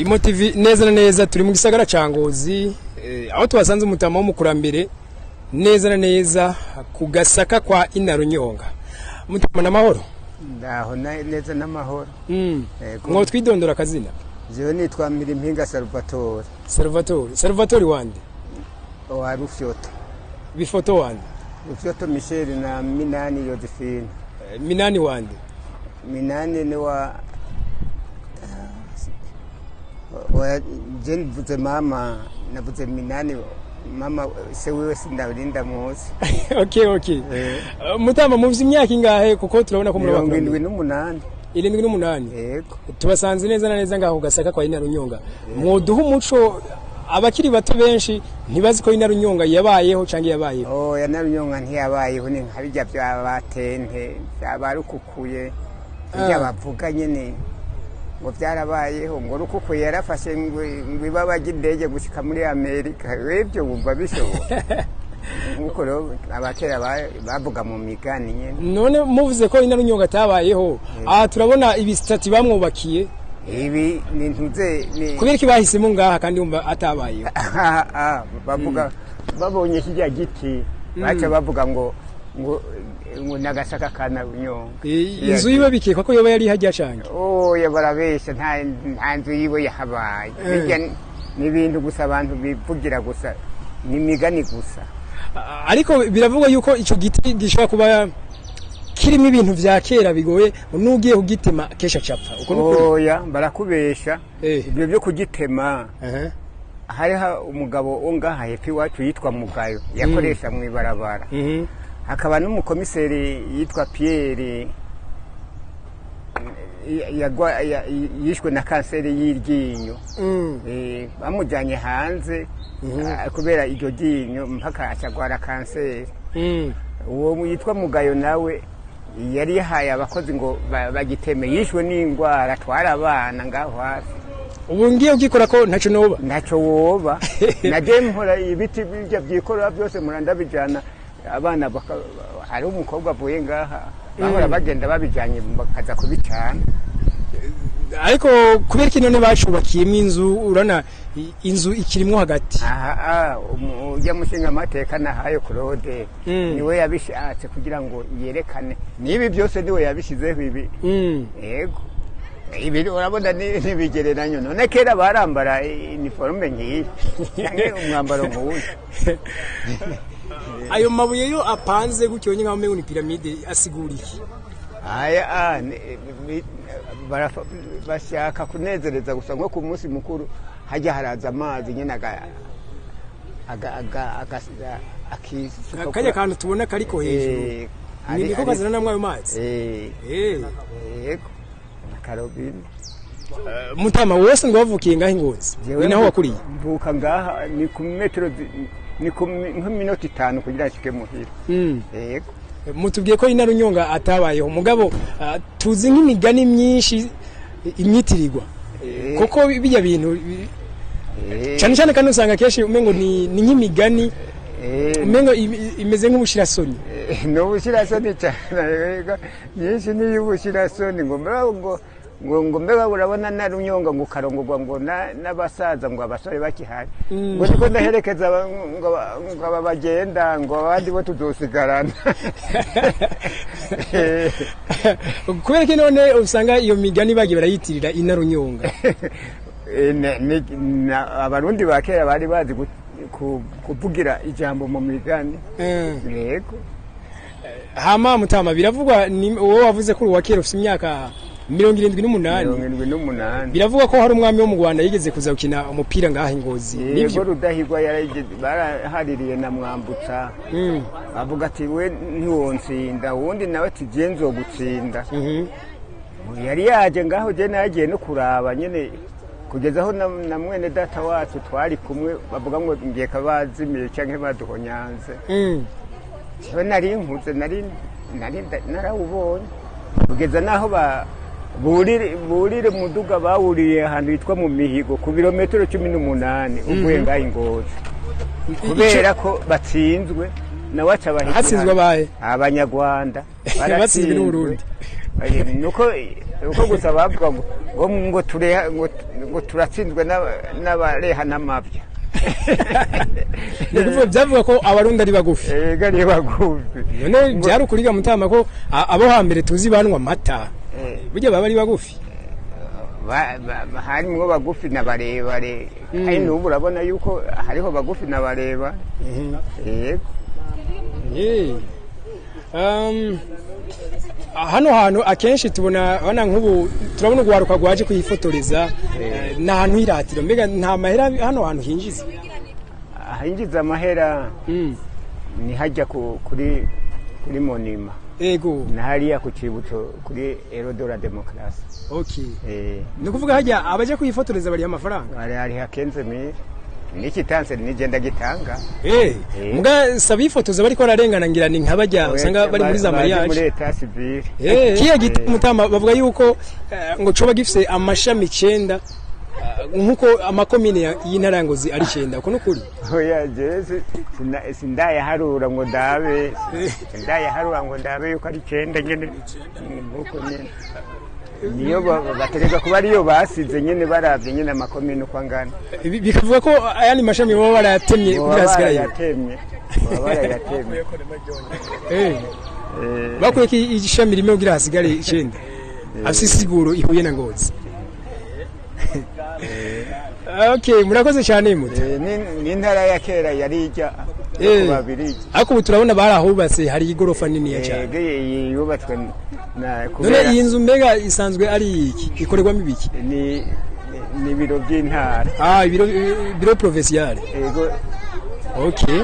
Imo TV neza na neza turi mu gisagara ca Ngozi aho tubasanze umutama w'umukurambere neza na neza ku gasaka kwa inarunyonga. Mutama na mahoro ndaho neza na mahoro. Mwo twidondora akazina. Jewe nitwa Mpinga Salvatore. Salvatore wande wa Rufyoto. Bifoto wande Rufyoto Michel na Minani Josephine. Minani wande Minani ni wa jen buze mama nabuze Minani mama se wewe sindarinda muzi. Okay. Mutama muvye imyaka ingahe kuko turabona ko muri bakuru 78. 78. Yego. Tubasanze neza na neza ngaho gasaka kwa inarunyonga. Mwoduha umuco abakiri bato benshi ntibazi ko inarunyonga yabayeho canke yabayeho. Oh inarunyonga ntiyabayeho ni nkabijya byabatente byabarukukuye. Bijya bavuga nyene ngo byarabayeho ngo rukukuye yarafashe ngo ibabaga indege gushika muri Amerika. Webyo bumva bishoboka. Nkuko rero abakera bavuga mu migani nyene. None muvuze ko inarunyonga tabayeho turabona ibistati bamwubakiye ibi ni ntuze ni kubera ki bahisemo ngaha kandi umva atabayeho. Bavuga babonye kijya giti bacha bavuga ngo nagasaka kana unyonga. Inzu yiwe bikekwa ko yoba yari hajya canke. Yabarabesha nta nzu yiwe yahabaye. Bijya ni ibintu gusa abantu bivugira gusa ni migani gusa. Ariko biravuga yuko ico giti gishobora kuba kirimo ibintu vya kera bigoye nugiye kugitema kesha capfa uko oya barakubesha ibyo byo kugitema. Hariho umugabo ongaha hepi wacu yitwa Mugayo yakoresha mu ibarabara. Hakaba n'umukomiseri yitwa Pierre yishwe na kanseri y'iryinyo. Bamujanye hanze kubera iryo ryinyo mpaka acagwara kanseri. Uwo yitwa Mugayo nawe yari yahaye abakozi ngo bagiteme yishwe n'ingwara twarabana ngaho hafi. Ubu ngiye ukikora ko ntaco woba naje mpora ibiti bijya byikora byose murandabijana abana hari umukobwa avuye ngaha bahora bagenda babijanye bakaza kubicana. Ariko kubera ki none bacubakiyemo inzu urana inzu ikirimo hagati. Ujya mushinga amateka nahayo Claude niwe yabishatse kugira ngo yerekane nibi byose niwe yabishizeho ibi. Yego ibi urabona nibigereranyo none kera barambara uniforme ngiyi cyangwa umwambaro muwuye. Ayo mabuye yo apanze gutyo nyinga mu piramide asiguriye. Bashaka kunezereza gusa nko ku munsi mukuru hajya haraza amazi nyene akisuka kajya kantu tubona kariko hejuru niko kazana namwe ayo mazi. Yego akarobine. Mutama wose ngo bavukiye ngaho Ngozi ni naho wakuriye. Mvuka ngaha ni ku metero ni ku minota 5 kugira ashike muhira. Yego mutubwiye ko inarunyonga atabayeho mugabo tuzi nk'imigani myinshi imyitirirwa kuko bijya bintu cyane kandi usanga keshi umengo ni nk'imigani umengo imeze nk'ubushirasoni. No bushirasoni cyane nyinshi ni ubushirasoni ngo mbega urabona narunyonga ngo karongorwa ngo n'abasaza ngo abasore bakihari ngo niko ndaherekeza ngo abagenda ngo abandi bo tudosigarana. Kubera ki none usanga iyo migani bagiye barayitirira inarunyonga. Abarundi bakera bari bazi kuvugira ijambo mu migani. Yego hama Mutama biravugwa wowe wavuze ko wakera ufite imyaka 78. Biravuga ko hari umwami wo mu Rwanda yigeze kuza gukina umupira ngaha Ngozi. Nibyo Rudahigwa barahiririye na Mwambutsa. Avuga ati we ntiwonsinda wundi nawe ati je nzogutsinda. Yari yaje ngaho je nagiye no kuraba nyene kugezaho na mwene data wacu twari kumwe bavuga ngo ngiye kabazimiye canke baduhonyanze. Cyo nari nkuze nari narawubonye kugeza naho burire muduga bawuriye ahantu hitwa mu Mihigo ku birometero 18 uvuye ngaho Ngozi kubera ko batsinzwe na wacha bahitwa hatsinzwe abaye abanyarwanda batsinzwe n'Uburundi. Nuko gusa bavuga ngo turatsinzwe n'abareha n'amabya. Nikuvuga byavuga ko abarundi ari bagufi. Ari bagufi. None byari ukuriga mutama ko abo hambere tuzi banwa amata. Burya baba ari bagufi. Harimwo bagufi na barebare. Ari n'ubu urabona yuko hariho bagufi na bareba. Yego. Hano hantu akenshi tubona bana nk'ubu turabona ugwaruka gwaje kuyifotoreza n'ahantu hiratiro mbega nta mahera hano hantu hinjiza amahera ni hajya kuri monima ego nahariya ku cibutso kuri Erodora Demokrasi. Okay. Ni kuvuga hajya abaje kuyifotoreza bari amafaranga ari hakenze niki tanse nigenda gitanga muga sabifotoza bariko bararengana ngira ni nkabajya usanga bari muri za mariage muri eta civile kiya mutama bavuga yuko ngo coba gifise amashami 9 nkuko amakomine y'intara Ngozi ari 9 uko nukuri oya jese sindayaharura ngo ndabe ngo ndabe yuko ari 9 nyene nkuko nyene niyo batereka kuba ariyo basize nyene baravye nyene amakomine uko angana bikavuga ko ayandi mashami baba barayatemye birasigara bakuye ki igishami rimwe kugira hasigare 9 afise siguro ihuye na Ngozi. Okay, murakoze cyane muti ni ntara ya kera yari ijya babiri ariko turabona barahubatse hari igorofa nini ya cyane yubatswe na kubera none iyi nzu mbega isanzwe ari iki ikorerwamo ibiki ni biro by'intara biro provincial yego okay